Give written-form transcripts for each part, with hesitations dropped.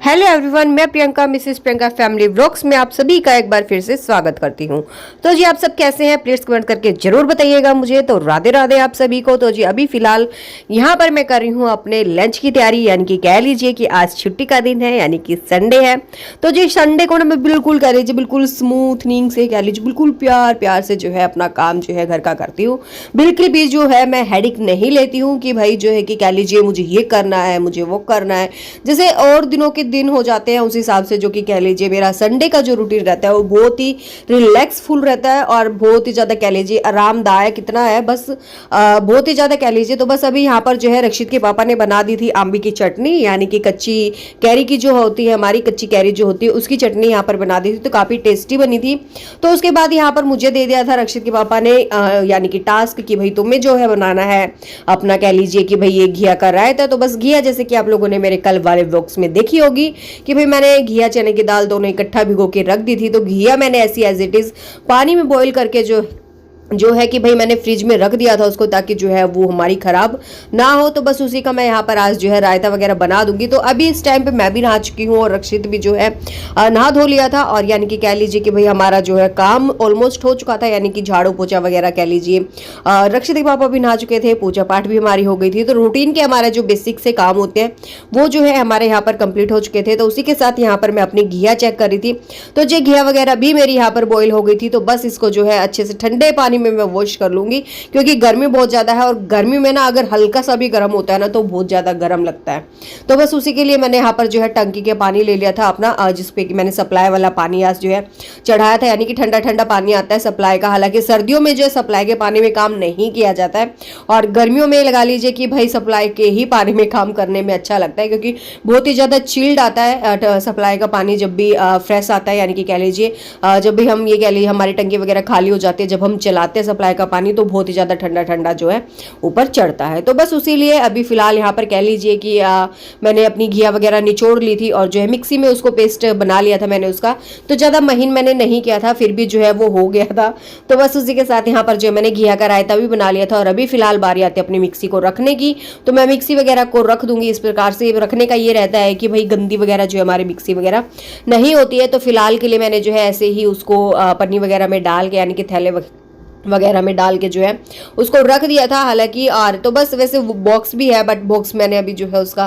Hello everyone, मैं Priyanka Mrs Priyanka family vlogs में आप सभी का एक बार फिर से स्वागत करती हूं। तो जी आप सब कैसे हैं, प्लीज कमेंट करके जरूर बताइएगा मुझे। तो राधे राधे आप सभी को। तो जी अभी फिलहाल यहां पर मैं कर रही हूं अपने लंच की तैयारी, यानी कि कह लीजिए कि आज छुट्टी का दिन है, यानी कि संडे है। तो जी संडे को ना मैं बिल्कुल कह लीजिए बिल्कुल स्मूथनिंग से कह लीजिए बिल्कुल प्यार प्यार से जो है अपना काम जो है घर का करती हूँ। बिल्कुल भी जो है मैं हेडिक नहीं लेती हूँ कि भाई जो है कि कह लीजिए मुझे ये करना है, मुझे वो करना है। जैसे और दिनों के दिन हो जाते हैं उस हिसाब से जो कि कह लीजिए मेरा संडे का जो रूटीन रहता है वो बहुत ही रिलैक्सफुल रहता है और बहुत ही ज़्यादा कह लीजिए आरामदायक इतना है, बस बहुत ही ज़्यादा कह लीजिए। तो बस अभी यहाँ पर जो है रक्षित के पापा ने बना दी थी आंबी की चटनी, यानी कि कच्ची कैरी की जो होती है, हमारी कच्ची कैरी जो होती है उसकी चटनी यहाँ पर बना दी थी, तो काफ़ी टेस्टी बनी थी। तो उसके बाद यहाँ पर मुझे दे दिया था रक्षित के पापा ने यानी कि टास्क कि भाई तुम्हें जो है बनाना है अपना कह लीजिए कि भाई ये घिया का रायता। तो बस घिया जैसे कि आप लोगों ने मेरे कल वाले व्लॉग्स में देखी होगी कि भाई मैंने घिया चने की दाल दोनों इकट्ठा भिगो के रख दी थी। तो घिया मैंने ऐसी एज इट इज पानी में बॉईल करके जो है कि भाई मैंने फ्रिज में रख दिया था उसको, ताकि जो है वो हमारी खराब ना हो। तो बस उसी का मैं यहाँ पर आज जो है रायता वगैरह बना दूंगी। तो अभी इस टाइम पे मैं भी नहा चुकी हूँ और रक्षित भी जो है नहा धो लिया था, और यानी कि कह लीजिए कि भाई हमारा जो है काम ऑलमोस्ट हो चुका था, यानी कि झाड़ू पोछा वगैरह कह लीजिए। रक्षित के पापा भी नहा चुके थे, पूजा पाठ भी हमारी हो गई थी। तो रूटीन के हमारे जो बेसिक से काम होते हैं वो जो है हमारे यहाँ पर कंप्लीट हो चुके थे। तो उसी के साथ यहाँ पर मैं अपनी घिया चेक कर रही थी। तो जो घिया वगैरह भी मेरी यहाँ पर बॉईल हो गई थी, तो बस इसको जो है अच्छे से ठंडे पानी में मैं वॉश कर लूंगी, क्योंकि गर्मी बहुत ज्यादा है और गर्मी में ना अगर हल्का सा भी गर्म होता है ना तो बहुत ज्यादा गर्म लगता है। तो बस उसी के लिए मैंने यहाँ पर जो है टंकी के पानी ले लिया था अपना, जिसपे कि मैंने सप्लाई वाला पानी आज जो है चढ़ाया था, यानी कि ठंडा ठंडा पानी आता है सप्लाई का। हालांकि सर्दियों में जो है सप्लाई के पानी में काम नहीं किया जाता है, और गर्मियों में लगा लीजिए कि भाई सप्लाई के ही पानी में काम करने में अच्छा लगता है, क्योंकि बहुत ही ज्यादा चिल्ड आता है सप्लाई का पानी जब भी फ्रेश आता है, यानी कि कह लीजिए जब भी हम ये कह लीजिए हमारी टंकी वगैरह खाली हो जाती है, जब हम चलाते हैं सप्लाई का पानी तो बहुत ही ज़्यादा ठंडा ठंडा जो है ऊपर चढ़ता है। तो बस उसी लिए अभी फिलहाल यहाँ पर कह लीजिए कि मैंने अपनी घिया वगैरह निचोड़ ली थी और जो है मिक्सी में उसको पेस्ट बना लिया था मैंने उसका। तो ज़्यादा महीन मैंने नहीं किया था, फिर भी जो है वो हो गया था। तो बस उसी के साथ यहाँ पर जो मैंने घिया का रायता भी बना लिया था, और अभी फिलहाल बारी आती है अपनी मिक्सी को रखने की। तो मैं मिक्सी वगैरह को रख दूंगी। इस प्रकार से रखने का ये रहता है कि भाई गंदी वगैरह जो है हमारी मिक्सी वगैरह नहीं होती है। तो फिलहाल के लिए मैंने जो है ऐसे ही उसको पन्नी वगैरह में डाल के, यानी कि थैले वगैरह में डाल के जो है उसको रख दिया था। हालांकि और तो बस वैसे बॉक्स भी है, बट बॉक्स मैंने अभी जो है उसका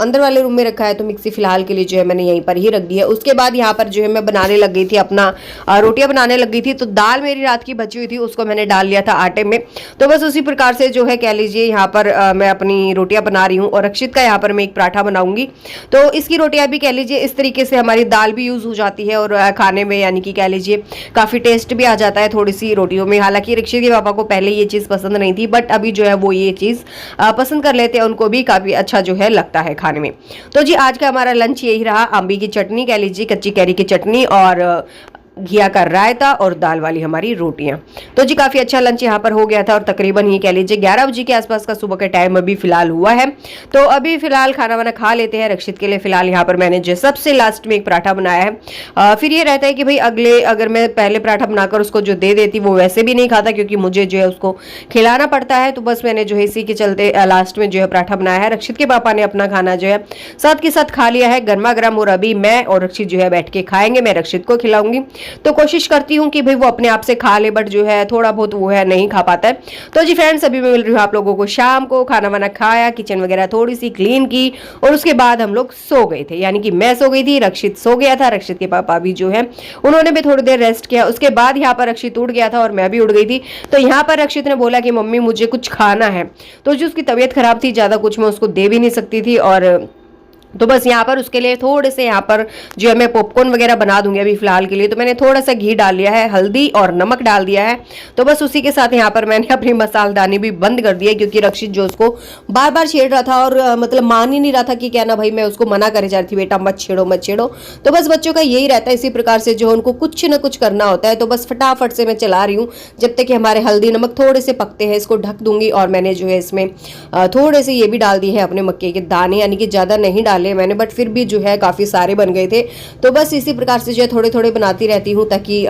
अंदर वाले रूम में रखा है। तो मिक्सी फिलहाल के लिए जो है मैंने यहीं पर ही रख दी है। उसके बाद यहाँ पर जो है मैं बनाने लग गई थी अपना रोटियां बनाने लग गई थी। तो दाल मेरी रात की बची हुई थी, उसको मैंने डाल लिया था आटे में। तो बस उसी प्रकार से जो है कह लीजिए यहाँ पर मैं अपनी रोटियां बना रही हूँ, और रक्षित का यहाँ पर मैं एक पराठा बनाऊंगी। तो इसकी रोटियां भी कह लीजिए इस तरीके से हमारी दाल भी यूज हो जाती है और खाने में यानी कि कह लीजिए काफी टेस्ट भी आ जाता है थोड़ी सी रोटियों में। हालांकि रक्षित के पापा को पहले ये चीज पसंद नहीं थी, बट अभी जो है वो ये चीज पसंद कर लेते हैं, उनको भी काफी अच्छा जो है लगता है खाने में। तो जी आज का हमारा लंच यही रहा, आंबी की चटनी कह लीजिए, कच्ची कैरी की चटनी और घिया का रायता और दाल वाली हमारी रोटियां। तो जी काफी अच्छा लंच यहाँ पर हो गया था, और तकरीबन ये कह लीजिए 11 बजे के आसपास का सुबह का टाइम अभी फिलहाल हुआ है। तो अभी फिलहाल खाना वाना खा लेते हैं। रक्षित के लिए फिलहाल यहाँ पर मैंने जो सबसे लास्ट में एक पराठा बनाया है। फिर ये रहता है कि भाई अगर मैं पहले पराठा बनाकर उसको जो दे देती वो वैसे भी नहीं खाता, क्योंकि मुझे जो है उसको खिलाना पड़ता है। तो बस मैंने जो है इसी के चलते लास्ट में जो है पराठा बनाया है। रक्षित के पापा ने अपना खाना जो है साथ के साथ खा लिया है गर्मा गर्म, और अभी मैं और रक्षित जो है बैठ के खाएंगे। मैं रक्षित को खिलाऊंगी, तो कोशिश करती हूँ कि भाई वो अपने आप से खा ले, बट जो है थोड़ा बहुत वो है नहीं खा पाता है। तो जी फ्रेंड्स अभी मैं मिल रही हूँ आप लोगों को शाम को। खाना वाना खाया, किचन वगैरह थोड़ी सी क्लीन की, और उसके बाद हम लोग सो गए थे, यानी कि मैं सो गई थी, रक्षित सो गया था। रक्षित के पापा भी जो है उन्होंने भी थोड़ी देर रेस्ट किया। उसके बाद यहाँ पर रक्षित उठ गया था और मैं भी उठ गई थी। तो यहाँ पर रक्षित ने बोला कि मम्मी मुझे कुछ खाना है। तो जो उसकी तबीयत खराब थी, ज्यादा कुछ मैं उसको दे भी नहीं सकती थी, और तो बस यहाँ पर उसके लिए थोड़े से यहाँ पर जो है मैं पॉपकॉर्न वगैरह बना दूंगी अभी फिलहाल के लिए। तो मैंने थोड़ा सा घी डाल लिया है, हल्दी और नमक डाल दिया है। तो बस उसी के साथ यहाँ पर मैंने अपनी मसालदानी भी बंद कर दी है, क्योंकि रक्षित जो उसको बार बार छेड़ रहा था और मतलब मान ही नहीं रहा था कि क्या ना भाई मैं उसको मना करे जा रही थी, बेटा मत छेड़ो मत छेड़ो। तो बस बच्चों का यही रहता है, इसी प्रकार से जो उनको कुछ ना कुछ करना होता है। तो बस फटाफट से मैं चला रही हूँ जब तक कि हमारे हल्दी नमक थोड़े से पकते हैं। इसको ढक दूंगी, और मैंने जो है इसमें थोड़े से ये भी डाल दिए हैं अपने मक्के के दाने, यानी कि ज्यादा नहीं डाले मैंने, बट फिर भी जो है काफी सारे बन गए थे। तो बस इसी प्रकार से जो है थोड़े थोड़े बनाती रहती हूँ, ताकि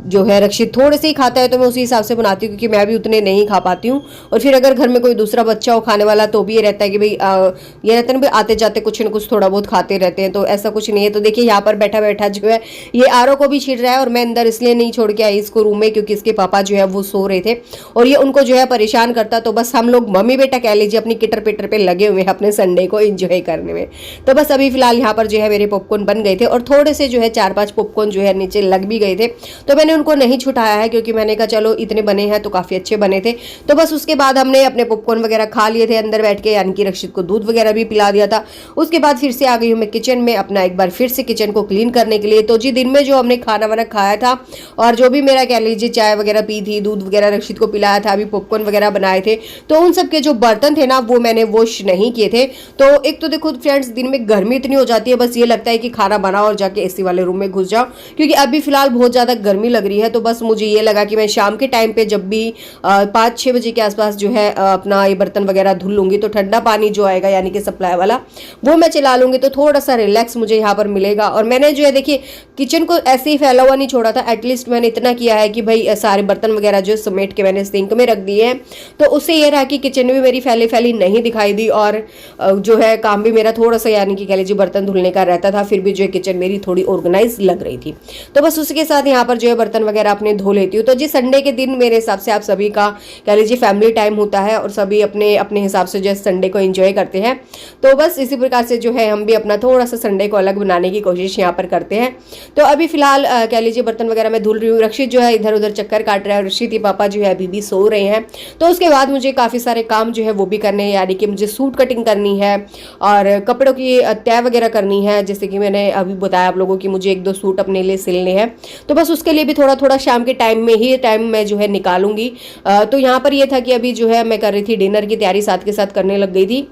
जो है रक्षित थोड़े से ही खाता है तो मैं उसी हिसाब से बनाती हूँ, क्योंकि मैं भी उतने नहीं खा पाती हूँ। और फिर अगर घर में कोई दूसरा बच्चा हो खाने वाला तो भी ये रहता है कि भाई ये रहता है ना भाई, आते जाते कुछ न कुछ थोड़ा बहुत खाते रहते हैं, तो ऐसा कुछ नहीं है। तो देखिए यहाँ पर बैठा बैठा जो है ये आरओ को भी छीट रहा है, और मैं अंदर इसलिए नहीं छोड़ के आई इसको रूम में क्योंकि इसके पापा जो है वो सो रहे थे और ये उनको जो है परेशान करता। तो बस हम लोग मम्मी बेटा कह लीजिए अपनी किटर पिटर पे लगे हुए हैं अपने संडे को एंजॉय करने में। तो बस अभी फिलहाल यहाँ पर जो है मेरे पॉपकॉर्न बन गए थे और थोड़े से जो है 4-5 पॉपकॉर्न जो है नीचे लग भी गए थे, तो मैंने उनको नहीं छुटाया है क्योंकि मैंने कहा चलो इतने बने हैं तो काफ़ी अच्छे बने थे। तो बस उसके बाद हमने अपने पॉपकॉर्न वगैरह खा लिए थे अंदर बैठ के, यानी कि रक्षित को दूध वगैरह भी पिला दिया था। उसके बाद फिर से आ गई हूँ मैं किचन में अपना एक बार फिर से किचन को क्लीन करने के लिए। तो जी दिन में जो हमने खाना वाना खाया था और जो भी मेरा कह लीजिए चाय वगैरह पी थी, दूध वगैरह रक्षित को पिलाया था, अभी पॉपकॉर्न वगैरह बनाए थे, तो उन सब के जो बर्तन थे ना वो मैंने वॉश नहीं किए थे। तो एक तो देखो फ्रेंड्स दिन में गर्मी इतनी हो जाती है, बस ये लगता है कि खाना बनाओ और जाके एसी वाले रूम में घुस जाओ, क्योंकि अभी फिलहाल बहुत ज़्यादा गर्मी लग रही है। तो बस मुझे ये लगा कि मैं शाम के टाइम पे जब भी 5-6 बजे के आसपास जो है अपना ये बर्तन वगैरह धुल लूँगी तो ठंडा पानी जो आएगा यानी कि सप्लाई वाला वो मैं चला लूँगी, तो थोड़ा सा रिलैक्स मुझे यहाँ पर मिलेगा। और मैंने जो है देखिए किचन को ऐसे ही फैला हुआ नहीं छोड़ा था, एटलीस्ट मैंने इतना किया है कि भाई सारे बर्तन वगैरह जो समेट के मैंने सिंक में रख दिए हैं, तो उससे ये रहा कि किचन में मेरी फैली फैली नहीं दिखाई दी और जो है काम भी मेरा थोड़ा सा यानी कि कह लीजिए बर्तन धुलने का रहता था, फिर भी जो है किचन मेरी थोड़ी ऑर्गेनाइज लग रही थी। तो बस उसके साथ यहाँ पर जो है बर्तन वगैरह अपने धो लेती हूँ। तो जी संडे के दिन मेरे हिसाब से आप सभी का कह लीजिए फैमिली टाइम होता है और सभी अपने अपने हिसाब से जो है संडे को एंजॉय करते हैं। तो बस इसी प्रकार से जो है हम भी अपना थोड़ा सा संडे को अलग बनाने की कोशिश यहाँ पर करते हैं। तो अभी फिलहाल कह लीजिए बर्तन वगैरह मैं धुल रही हूँ, रक्षित जो है इधर उधर चक्कर काट रहा है, रक्षित के पापा जो है अभी भी सो रहे हैं। तो उसके बाद मुझे काफ़ी सारे काम जो है वो भी करने हैं, यानी कि मुझे सूट कटिंग करनी है और कपड़ों की तय वगैरह करनी है, जैसे कि मैंने अभी बताया आप लोगों की मुझे 1-2 सूट अपने लिए सिलने हैं। तो बस उसके लिए भी थोड़ा थोड़ा शाम के टाइम में ही टाइम मैं जो है निकालूंगी। तो यहाँ पर ये था कि अभी जो है मैं कर रही थी डिनर की तैयारी, साथ के साथ करने लग गई थी।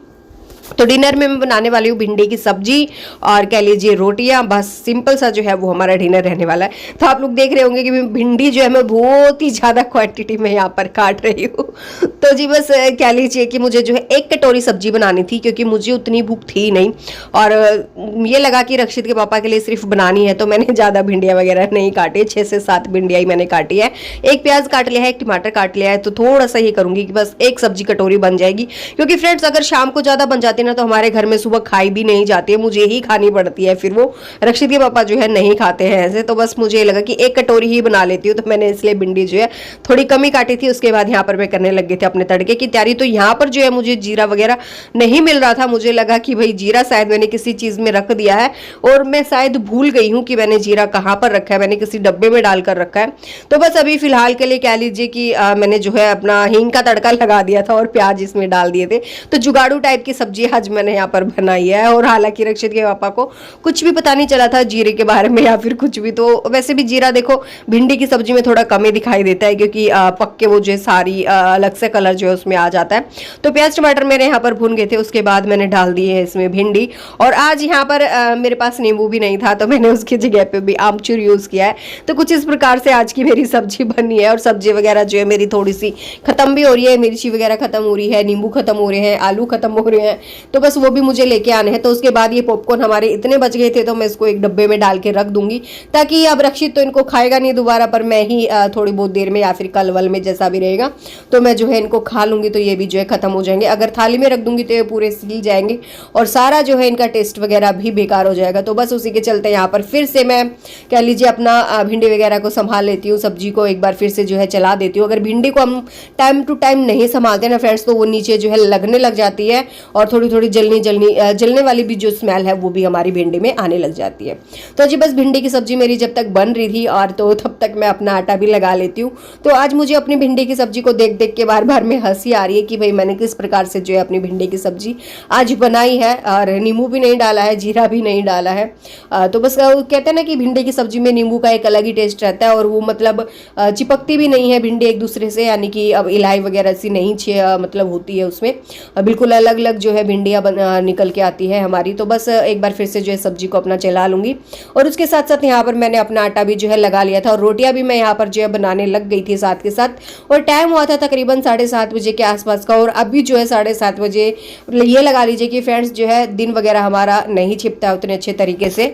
तो डिनर में मैं बनाने वाली हूँ भिंडी की सब्जी और कह लीजिए रोटियां, बस सिंपल सा जो है वो हमारा डिनर रहने वाला है। तो आप लोग देख रहे होंगे कि भिंडी जो है मैं बहुत ही ज़्यादा क्वांटिटी में यहाँ पर काट रही हूँ। तो जी बस कह लीजिए कि मुझे जो है 1 कटोरी सब्जी बनानी थी क्योंकि मुझे उतनी भूख थी नहीं, और ये लगा कि रक्षित के पापा के लिए सिर्फ बनानी है, तो मैंने ज़्यादा भिंडियाँ वगैरह नहीं काटी, 6 से 7 भिंडियाँ ही मैंने काटी है। 1 प्याज काट लिया है, 1 टमाटर काट लिया है, तो थोड़ा सा ही करूँगी कि बस 1 सब्जी कटोरी बन जाएगी। क्योंकि फ्रेंड्स अगर शाम को ज़्यादा बन जाती है ना तो हमारे घर में सुबह खाई भी नहीं जाती है, मुझे ही खानी पड़ती है, फिर वो रक्षित के पापा जो है नहीं खाते हैं ऐसे। तो बस मुझे लगा कि 1 कटोरी ही बना लेती हूँ, तो मैंने इसलिए भिंडी जो है थोड़ी कम ही काटी थी। उसके बाद यहाँ पर मैं करने लग गई थी अपने तड़के की तैयारी। तो यहाँ पर जो है मुझे जीरा वगैरह नहीं मिल रहा था, मुझे लगा कि भाई जीरा शायद मैंने किसी चीज़ में रख दिया है और मैं शायद भूल गई हूँ कि मैंने जीरा कहाँ पर रखा है, मैंने किसी डब्बे में डालकर रखा है। तो बस अभी फिलहाल के लिए कह लीजिए कि मैंने जो है अपना हींग का तड़का लगा दिया था और प्याज इसमें डाल दिए थे। तो जुगाड़ू टाइप की सब्जी आज मैंने यहाँ पर बनाई है, और हालांकि रक्षित के पापा को कुछ भी पता नहीं चला था जीरे के बारे में या फिर कुछ भी। तो वैसे भी जीरा देखो भिंडी की सब्जी में थोड़ा कम ही दिखाई देता है क्योंकि पक्के वो जो सारी अलग से कलर जो है उसमें आ जाता है। तो प्याज टमाटर मेरे यहाँ पर भून गए थे, उसके बाद मैंने डाल दिए है इसमें भिंडी। और आज यहाँ पर मेरे पास नींबू भी नहीं था तो मैंने उसकी जगह पे भी आमचूर यूज़ किया है। तो कुछ इस प्रकार से आज की मेरी सब्जी बनी है, और सब्जी वगैरह जो है मेरी थोड़ी सी खत्म भी हो रही है, मिर्ची वगैरह खत्म हो रही है, नींबू खत्म हो रहे हैं, आलू खत्म हो रहे हैं, तो बस वो भी मुझे लेके आने हैं। तो उसके बाद ये पॉपकॉर्न हमारे इतने बच गए थे तो मैं इसको एक डब्बे में डाल के रख दूंगी, ताकि अब रक्षित तो इनको खाएगा नहीं दोबारा, पर मैं ही थोड़ी बहुत देर में या फिर कल वल में जैसा भी रहेगा तो मैं जो है इनको खा लूंगी, तो ये भी जो है खत्म हो जाएंगे। अगर थाली में रख दूंगी तो ये पूरे सील जाएंगे और सारा जो है इनका टेस्ट वगैरह भी बेकार हो जाएगा। तो बस उसी के चलते यहाँ पर फिर से मैं कह लीजिए अपना भिंडी वगैरह को संभाल लेती हूँ, सब्जी को एक बार फिर से जो है चला देती हूँ। अगर भिंडी को हम टाइम टू टाइम नहीं संभालते ना फ्रेंड्स तो वो नीचे जो है लगने लग जाती है और थोड़ी थोड़ी जलने वाली भी जो स्मेल है वो भी हमारी भिंडी में आने लग जाती है। तो जी बस भिंडी की सब्जी मेरी जब तक बन रही थी और तो तब तक मैं अपना आटा भी लगा लेती हूँ। तो आज मुझे अपनी भिंडी की सब्जी को देख देख के बार बार में हंसी आ रही है कि भाई मैंने किस प्रकार से जो है अपनी भिंडी की सब्जी आज बनाई है, और नींबू भी नहीं डाला है, जीरा भी नहीं डाला है। तो बस कहते हैं ना कि भिंडी की सब्जी में नींबू का एक अलग ही टेस्ट रहता है, और वो मतलब चिपकती भी नहीं है भिंडी एक दूसरे से, यानी कि अब इलाई वगैरह सी नहीं मतलब होती है उसमें, बिल्कुल अलग अलग जो है भिंडियाँ निकल के आती है हमारी। तो बस एक बार फिर से जो है सब्जी को अपना चला लूँगी, और उसके साथ साथ यहाँ पर मैंने अपना आटा भी जो है लगा लिया था, और रोटियाँ भी मैं यहाँ पर जो है बनाने लग गई थी साथ के साथ। और टाइम हुआ था तकरीबन 7:30 बजे के आसपास का, और अभी जो है 7:30 बजे, ये लगा लीजिए कि फ्रेंड्स जो है दिन वगैरह हमारा नहीं छिपता है उतने अच्छे तरीके से।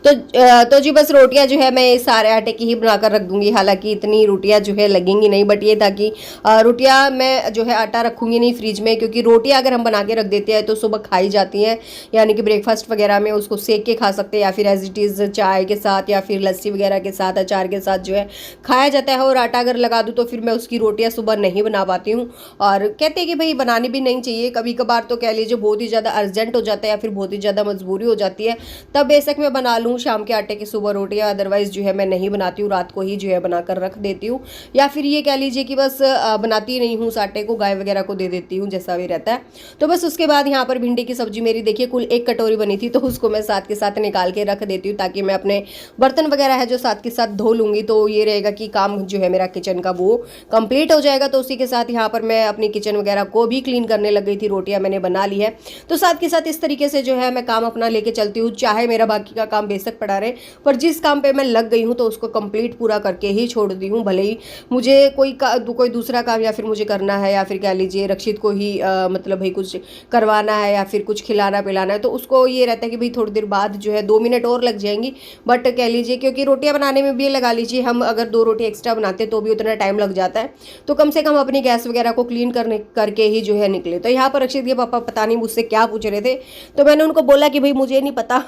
तो जी बस रोटियां जो है मैं इस सारे आटे की ही बनाकर रख दूंगी। हालांकि इतनी रोटियां जो है लगेंगी नहीं, बट ये था कि रोटियां मैं जो है आटा रखूंगी नहीं फ्रिज में, क्योंकि रोटियां अगर हम बना के रख देते हैं तो सुबह खाई जाती हैं, यानी कि ब्रेकफास्ट वगैरह में उसको सेक के खा सकते हैं, या फिर एज इट इज़ चाय के साथ या फिर लस्सी वगैरह के साथ अचार के साथ जो है खाया जाता है। और आटा अगर लगा दूँ तो फिर मैं उसकी रोटियाँ सुबह नहीं बना पाती हूँ। और कहते हैं कि भाई बनानी भी नहीं चाहिए, कभी कभार तो कह लीजिए बहुत ही ज़्यादा अर्जेंट हो जाता है या फिर बहुत ही ज़्यादा मजबूरी हो जाती है, तब बेशक मैं बना लूँ शाम के आटे की सुबह रोटियां। अदरवाइज जो है मैं नहीं बनाती हूँ, रात को ही जो है बनाकर रख देती हूँ, या फिर ये कह लीजिए कि बस बनाती नहीं हूँ, उस आटे को गाय वगैरह को दे देती हूँ, जैसा भी रहता है। तो बस उसके बाद यहाँ पर भिंडी की सब्जी मेरी देखिए कुल 1 कटोरी बनी थी, तो उसको मैं साथ के साथ निकाल के रख देती हूँ, ताकि मैं अपने बर्तन वगैरह है जो साथ के साथ धो लूँगी, तो ये रहेगा कि काम जो है मेरा किचन का वो कंप्लीट हो जाएगा। तो उसी के साथ यहाँ पर मैं अपनी किचन वगैरह को भी क्लीन करने लग गई थी, रोटियाँ मैंने बना ली है। तो साथ के साथ इस तरीके से जो है मैं काम अपना लेके चलती हूँ, चाहे मेरा बाकी का काम बेशक पड़ा रहे, पर जिस काम पे मैं लग गई हूँ तो उसको कंप्लीट पूरा करके ही छोड़ती हूँ। भले ही मुझे कोई दूसरा काम या फिर मुझे करना है, या फिर कह लीजिए रक्षित को ही मतलब भाई कुछ करवाना है या फिर कुछ खिलाना पिलाना है, तो उसको ये रहता है कि भाई थोड़ी देर बाद जो है 2 मिनट और लग जाएंगी। बट कह लीजिए क्योंकि रोटियां बनाने में भी लगा लीजिए हम अगर 2 रोटी एक्स्ट्रा बनाते तो भी उतना टाइम लग जाता है, तो कम से कम अपनी गैस वगैरह को क्लीन करके ही जो है निकले। तो यहाँ पर रक्षित के पापा पता नहीं मुझसे क्या पूछ रहे थे, तो मैंने उनको बोला कि भाई मुझे नहीं पता।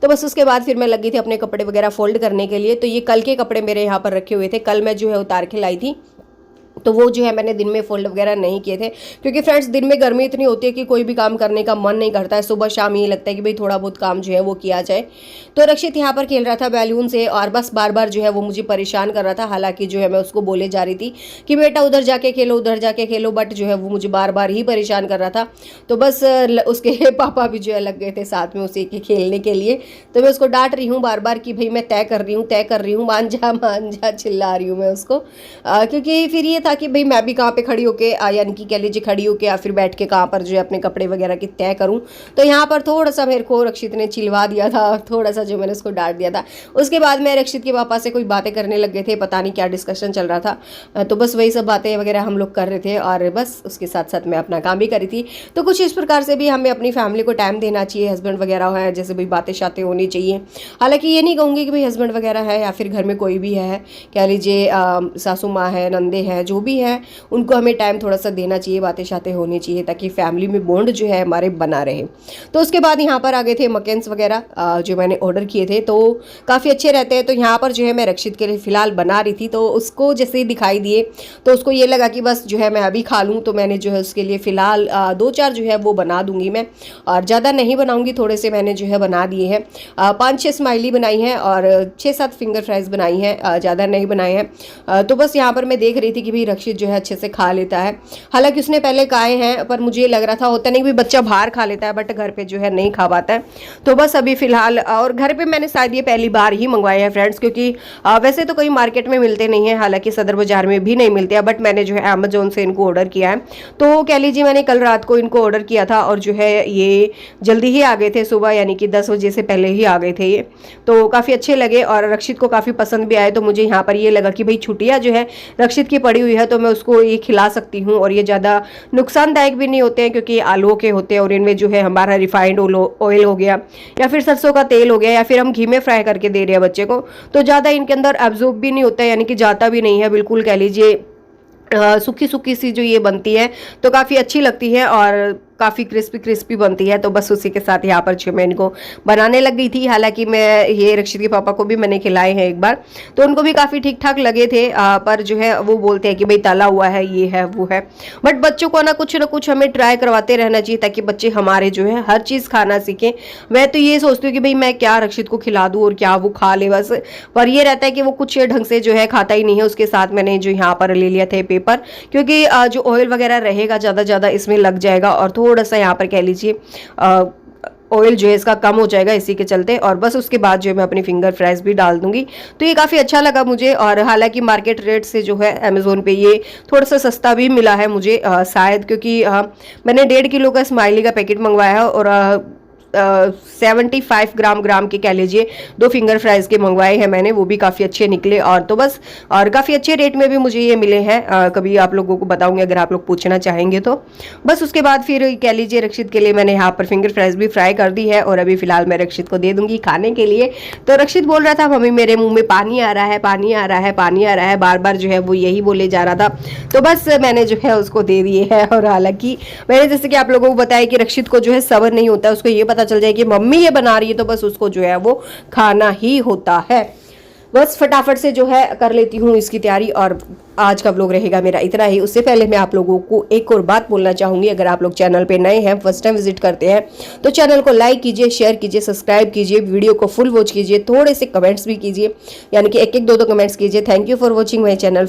तो बस उसके बाद फिर मैं लगी थी अपने कपड़े वगैरह फोल्ड करने के लिए। तो ये कल के कपड़े मेरे यहाँ पर रखे हुए थे, कल मैं जो है उतार के लाई थी, तो वो जो है मैंने दिन में फोल्ड वगैरह नहीं किए थे, क्योंकि फ्रेंड्स दिन में गर्मी इतनी होती है कि कोई भी काम करने का मन नहीं करता है। सुबह शाम ये लगता है कि भाई थोड़ा बहुत काम जो है वो किया जाए। तो रक्षित यहाँ पर खेल रहा था बैलून से, और बस बार बार जो है वो मुझे परेशान कर रहा था। हालांकि जो है मैं उसको बोले जा रही थी कि बेटा उधर जाके खेलो, उधर जाके खेलो, बट जो है वो मुझे बार बार ही परेशान कर रहा था। तो बस उसके पापा भी जो है लग गए थे साथ में उसी के खेलने के लिए। तो मैं उसको डांट रही हूँ बार बार कि भाई मैं तय कर रही हूँ, मान जा, चिल्ला रही हूँ मैं उसको, क्योंकि फिर ये था कि भाई मैं भी कहाँ पे खड़ी होके यानी कि कह लीजिए खड़ी होके या फिर बैठ के कहाँ पर जो है अपने कपड़े वगैरह की तय करूँ। तो यहाँ पर थोड़ा सा मेरे को रक्षित ने चिल्वा दिया था, थोड़ा सा जो मैंने उसको डांट दिया था। उसके बाद मैं रक्षित के पापा से कोई बातें करने लग गए थे, पता नहीं क्या डिस्कशन चल रहा था। तो बस वही सब बातें वगैरह हम लोग कर रहे थे, और बस उसके साथ साथ मैं अपना काम भी कर रही थी। तो कुछ इस प्रकार से भी हमें अपनी फैमिली को टाइम देना चाहिए, हस्बैंड वगैरह है जैसे भाई बातें शातें होनी चाहिए। हालांकि ये नहीं कहूँगी कि भाई हस्बैंड वगैरह है या फिर घर में कोई भी है, कह लीजिए सासू माँ है, नंदे हैं, जो भी है, उनको हमें टाइम थोड़ा सा देना चाहिए, बातें शातें होनी चाहिए, ताकि फैमिली में बॉन्ड जो है हमारे बना रहे। तो उसके बाद यहाँ पर आ गए थे मकेन्स वगैरह जो मैंने ऑर्डर किए थे, तो काफ़ी अच्छे रहते हैं। तो यहाँ पर जो है मैं रक्षित के लिए फ़िलहाल बना रही थी, तो उसको जैसे ही दिखाई दिए तो उसको ये लगा कि बस जो है मैं अभी खा लूँ, तो मैंने जो है उसके लिए फ़िलहाल 2-4 जो है वो बना दूँगी मैं, और ज़्यादा नहीं बनाऊँगी, थोड़े से मैंने जो है बना दिए हैं। 5-6 स्माइली बनाई हैं और 6-7 फिंगर फ्राइज़ बनाई हैं, ज़्यादा नहीं बनाए हैं। तो बस यहाँ पर मैं देख रही थी कि भाई रक्षित जो है अच्छे से खा लेता है। हालांकि उसने पहले खाए हैं, पर मुझे लग रहा था होता नहीं भी बच्चा बाहर खा लेता है, बट घर पे जो है नहीं खा पाता है। तो बस अभी फिलहाल, और घर पे मैंने शायद ये पहली बार ही मंगवाए हैं फ्रेंड्स, क्योंकि वैसे तो कहीं मार्केट में मिलते नहीं है, हालांकि सदर बाजार में भी नहीं मिलते हैं, बट मैंने जो है अमेजोन से इनको ऑर्डर किया है। तो कह लीजिए मैंने कल रात को इनको ऑर्डर किया था, और जो है ये जल्दी ही आ गए थे सुबह, यानी कि 10 बजे से पहले ही आ गए थे ये। तो काफ़ी अच्छे लगे और रक्षित को काफ़ी पसंद भी आए। तो मुझे यहाँ पर ये लगा कि भाई छुट्टियाँ जो है रक्षित की पड़ी हुई है, तो मैं उसको ये खिला सकती हूँ, और ये ज़्यादा नुकसानदायक भी नहीं होते हैं, क्योंकि आलूओं के होते हैं, और इनमें जो है हमारा रिफाइंड ऑयल हो गया या फिर सरसों का तेल हो गया, या फिर हम घी में फ्राई करके दे रहे हैं बच्चे को, तो ज़्यादा इनके अंदर एब्जॉर्ब भी नहीं होता है, यानी कि जाता भी नहीं है, बिल्कुल कह लीजिए सूखी सूखी सी जो ये बनती है, तो काफ़ी अच्छी लगती है और काफ़ी क्रिस्पी क्रिस्पी बनती है। तो बस उसी के साथ यहाँ पर जो मैं इनको बनाने लग गई थी। हालांकि मैं ये रक्षित के पापा को भी मैंने खिलाए हैं एक बार, तो उनको भी काफ़ी ठीक ठाक लगे थे, पर जो है वो बोलते हैं कि भाई तला हुआ है, ये है वो है। बट बच्चों को ना कुछ हमें ट्राई करवाते रहना चाहिए, ताकि बच्चे हमारे जो है हर चीज़ खाना सीखें। मैं तो ये सोचती हूँ कि भाई मैं क्या रक्षित को खिला दूँ और क्या वो खा ले बस, पर ये रहता है कि वो कुछ ढंग से जो है खाता ही नहीं है। उसके साथ मैंने जो यहाँ पर ले लिया था पेपर, क्योंकि जो ऑयल वगैरह रहेगा ज़्यादा इसमें लग जाएगा, और थोड़ा सा यहाँ पर कह लीजिए ऑयल जो है इसका कम हो जाएगा इसी के चलते। और बस उसके बाद जो है मैं अपनी फिंगर फ्राइज भी डाल दूंगी। तो ये काफ़ी अच्छा लगा मुझे, और हालांकि मार्केट रेट से जो है अमेज़ोन पे ये थोड़ा सा सस्ता भी मिला है मुझे शायद, क्योंकि मैंने 1.5 किलो का स्माइली का पैकेट मंगवाया है, और 75 ग्राम के कह लीजिए 2 फिंगर फ्राइज के मंगवाए हैं मैंने, वो भी काफ़ी अच्छे निकले। और तो बस, और काफ़ी अच्छे रेट में भी मुझे ये मिले हैं। कभी आप लोगों को बताऊंगी अगर आप लोग पूछना चाहेंगे तो। बस उसके बाद फिर कह लीजिए रक्षित के लिए मैंने यहाँ पर फिंगर फ्राइज भी फ्राई कर दी है, और अभी फिलहाल मैं रक्षित को दे दूंगी खाने के लिए। तो रक्षित बोल रहा था मम्मी मेरे मुंह में पानी आ रहा है, पानी आ रहा है, पानी आ रहा है, बार बार जो है वो यही बोले जा रहा था। तो बस मैंने जो है उसको दे दिए है। और हालांकि मैंने जैसे कि आप लोगों को बताया कि रक्षित को जो है सब्र नहीं होता, उसको ये पता चल जाए कि मम्मी ये बना रही है तो बस उसको जो है वो खाना ही होता है। बस फटाफट से जो है कर लेती हूँ इसकी तैयारी, और आज का व्लॉग रहेगा मेरा इतना ही। उससे पहले मैं आप लोगों को एक और बात बोलना चाहूँगी, अगर आप लोग चैनल पे नए हैं, फर्स्ट टाइम विजिट करते हैं, तो चैनल को लाइक कीजिए, शेयर कीजिए, सब्सक्राइब कीजिए, वीडियो को फुल वॉच कीजिए, थोड़े से कमेंट्स भी कीजिए, यानी कि एक एक दो कमेंट्स कीजिए। Thank you for watching my channel.